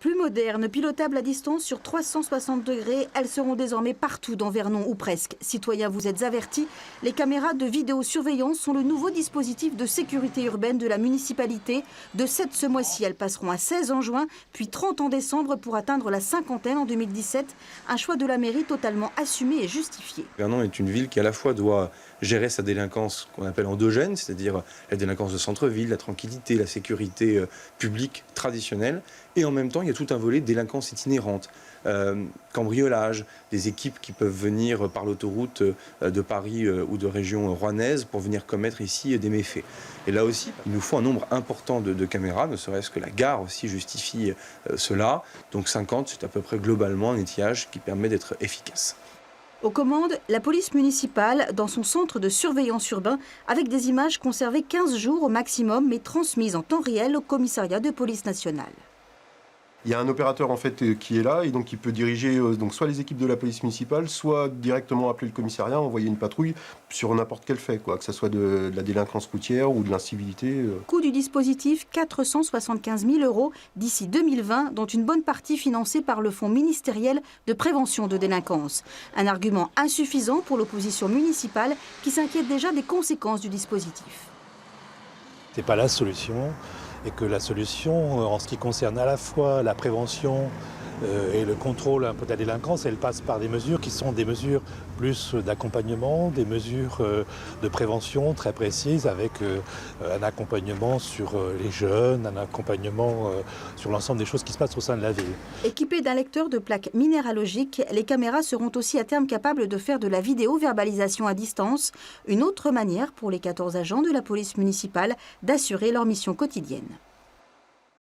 Plus modernes, pilotables à distance sur 360 degrés, elles seront désormais partout dans Vernon ou presque. Citoyens, vous êtes avertis, les caméras de vidéosurveillance sont le nouveau dispositif de sécurité urbaine de la municipalité. De 7 ce mois-ci, elles passeront à 16 en juin, puis 30 en décembre pour atteindre la cinquantaine en 2017. Un choix de la mairie totalement assumé et justifié. Vernon est une ville qui à la fois doit gérer sa délinquance qu'on appelle endogène, c'est-à-dire la délinquance de centre-ville, la tranquillité, la sécurité publique traditionnelle, et en même temps il y a tout un volet de délinquance itinérante, cambriolage, des équipes qui peuvent venir par l'autoroute de Paris ou de région rouennaise pour venir commettre ici des méfaits. Et là aussi, il nous faut un nombre important de caméras, ne serait-ce que la gare aussi justifie cela. Donc 50, c'est à peu près globalement un étiage qui permet d'être efficace. Aux commandes, la police municipale dans son centre de surveillance urbain avec des images conservées 15 jours au maximum mais transmises en temps réel au commissariat de police nationale. Il y a un opérateur en fait qui est là et donc qui peut diriger donc soit les équipes de la police municipale, soit directement appeler le commissariat, envoyer une patrouille sur n'importe quel fait, que ce soit de la délinquance routière ou de l'incivilité. Coût du dispositif 475 000 € d'ici 2020, dont une bonne partie financée par le Fonds ministériel de prévention de délinquance. Un argument insuffisant pour l'opposition municipale qui s'inquiète déjà des conséquences du dispositif. Ce n'est pas la solution. Et que la solution, en ce qui concerne à la fois la prévention et le contrôle un peu de la délinquance, elle passe par des mesures qui sont des mesures plus d'accompagnement, des mesures de prévention très précises avec un accompagnement sur les jeunes, un accompagnement sur l'ensemble des choses qui se passent au sein de la ville. Équipées d'un lecteur de plaques minéralogiques, les caméras seront aussi à terme capables de faire de la vidéo-verbalisation à distance, une autre manière pour les 14 agents de la police municipale d'assurer leur mission quotidienne.